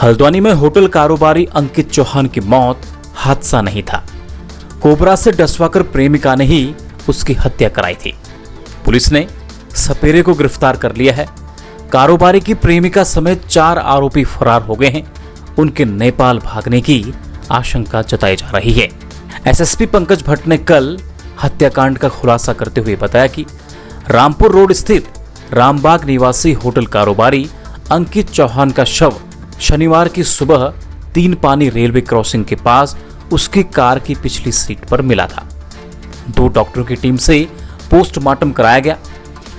हल्द्वानी में होटल कारोबारी अंकित चौहान की मौत हादसा नहीं था। कोबरा से डसवाकर प्रेमिका ने ही उसकी हत्या कराई थी। पुलिस ने सपेरे को गिरफ्तार कर लिया है। कारोबारी की प्रेमिका समेत 4 आरोपी फरार हो गए हैं। उनके नेपाल भागने की आशंका जताई जा रही है। एसएसपी पंकज भट्ट ने कल हत्याकांड का खुलासा करते हुए बताया कि रामपुर रोड स्थित रामबाग निवासी होटल कारोबारी अंकित चौहान का शव शनिवार की सुबह 3 पानी रेलवे क्रॉसिंग के पास उसकी कार की पिछली सीट पर मिला था। 2 डॉक्टरों की टीम से पोस्टमार्टम कराया गया।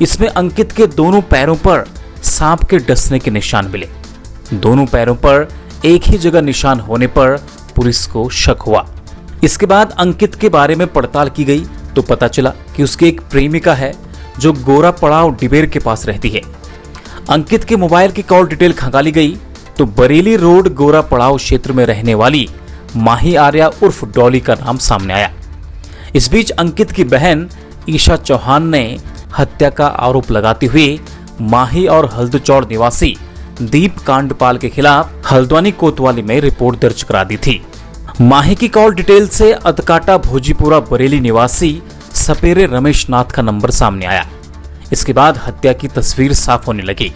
इसमें अंकित के दोनों पैरों पर सांप के डसने के निशान मिले। दोनों पैरों पर एक ही जगह निशान होने पर पुलिस को शक हुआ। इसके बाद अंकित के बारे में पड़ताल की गई तो पता चला कि उसकी एक प्रेमिका है जो गोरा पड़ाव डिबेर के पास रहती है। अंकित के मोबाइल की कॉल डिटेल खंगाली गई तो बरेली रोड गोरा पड़ाव क्षेत्र में रहने वाली माही आर्या उर्फ डॉली का नाम सामने आया। इस बीच अंकित की बहन ईशा चौहान ने हत्या का आरोप लगाते हुए माही और हल्दचौड़ निवासी दीप कांडपाल के खिलाफ हल्द्वानी कोतवाली में रिपोर्ट दर्ज करा दी थी। माही की कॉल डिटेल से अतकाटा भोजीपुरा बरेली निवासी सपेरे रमेश नाथ का नंबर सामने आया। इसके बाद हत्या की तस्वीर साफ होने लगी।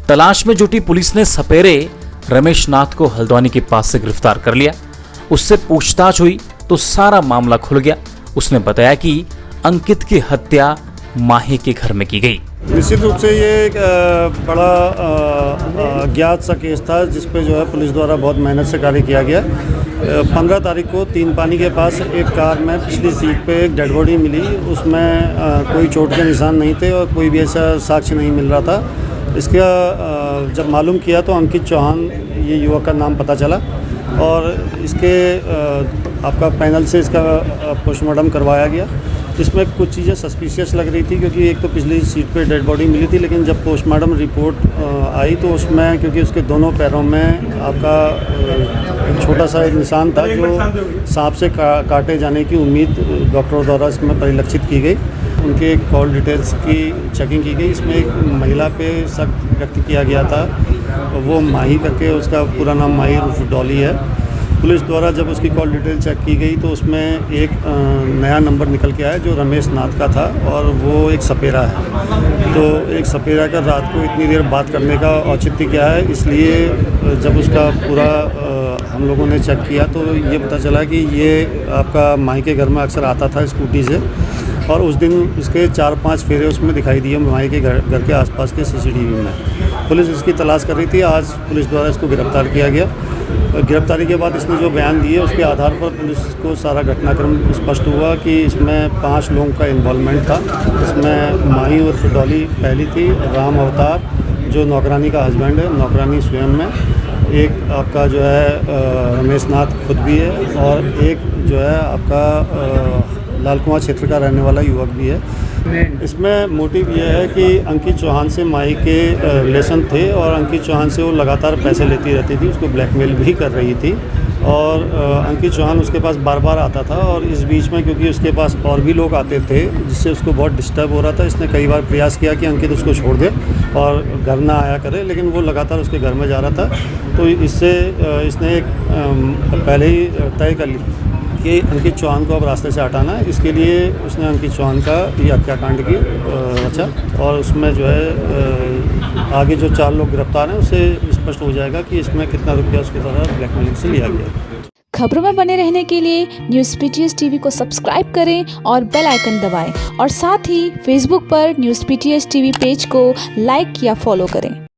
तलाश में जुटी पुलिस ने सपेरे रमेश नाथ को हल्द्वानी के पास से गिरफ्तार कर लिया। उससे पूछताछ हुई तो सारा मामला खुल गया। उसने बताया कि अंकित की हत्या माही के घर में की गई। निश्चित रूप से ये एक बड़ा अज्ञात सा केस था जिस पे जो है पुलिस द्वारा बहुत मेहनत से कार्य किया गया। 15 तारीख को 3 पानी के पास एक कार में पिछली सीट पे एक डेड बॉडी मिली। उसमें कोई चोट के निशान नहीं थे और कोई भी ऐसा साक्ष्य नहीं मिल रहा था। इसका जब मालूम किया तो अंकित चौहान ये युवक का नाम पता चला और इसके आपका पैनल से इसका पोस्टमार्टम करवाया गया। इसमें कुछ चीज़ें सस्पिशियस लग रही थी क्योंकि एक तो पिछली सीट पे डेड बॉडी मिली थी, लेकिन जब पोस्टमार्टम रिपोर्ट आई तो उसमें क्योंकि उसके दोनों पैरों में आपका एक छोटा सा एक निशान था जो सांप से काटे जाने की उम्मीद डॉक्टरों द्वारा इसमें परिलक्षित की गई। उनके कॉल डिटेल्स की चेकिंग की गई। इसमें एक महिला पे शक व्यक्त किया गया था, वो माही करके, उसका पूरा नाम माही उर्फ डॉली है। पुलिस द्वारा जब उसकी कॉल डिटेल चेक की गई तो उसमें एक नया नंबर निकल के आया जो रमेश नाथ का था और वो एक सपेरा है। तो एक सपेरा का रात को इतनी देर बात करने का औचित्य क्या है, इसलिए जब उसका पूरा हम लोगों ने चेक किया तो ये पता चला कि ये आपका माही के घर में अक्सर आता था स्कूटी से और उस दिन इसके 4-5 फेरे उसमें दिखाई दिए माही के घर के आसपास के सीसीटीवी में। पुलिस इसकी तलाश कर रही थी। आज पुलिस द्वारा इसको गिरफ्तार किया गया। गिरफ्तारी के बाद इसने जो बयान दिए उसके आधार पर पुलिस को सारा घटनाक्रम स्पष्ट हुआ कि इसमें 5 लोगों का इन्वॉल्वमेंट था। इसमें माही उर्फ डॉली पहली थी, राम अवतार जो नौकरानी का हस्बैंड है, नौकरानी स्वयं में, एक आपका जो है रमेश नाथ खुद भी है और एक जो है आपका लाल कुआं क्षेत्र का रहने वाला युवक भी है। इसमें मोटिव यह है कि अंकित चौहान से माही के रिलेशन थे और अंकित चौहान से वो लगातार पैसे लेती रहती थी, उसको ब्लैकमेल भी कर रही थी और अंकित चौहान उसके पास बार बार आता था और इस बीच में क्योंकि उसके पास और भी लोग आते थे जिससे उसको बहुत डिस्टर्ब हो रहा था। इसने कई बार प्रयास किया कि अंकित उसको छोड़ दे और घर ना आया करे, लेकिन वो लगातार उसके घर में जा रहा था। तो इससे इसने एक पहले ही तय कर ली कि अंकित चौहान को अब रास्ते से हटाना है। इसके लिए उसने अंकित चौहान का ये हत्याकांड की रचा और उसमें जो है आगे जो 4 लोग गिरफ्तार हैं उससे स्पष्ट हो जाएगा कि इसमें कितना रुपया उसके द्वारा ब्लैकमेलिंग से लिया गया। खबरों में बने रहने के लिए न्यूज़ पीटीएस टीवी को सब्सक्राइब करें और बेल आइकन दबाएं और साथ ही फेसबुक पर न्यूज़ पीटीएस टीवी पेज को लाइक या फॉलो करें।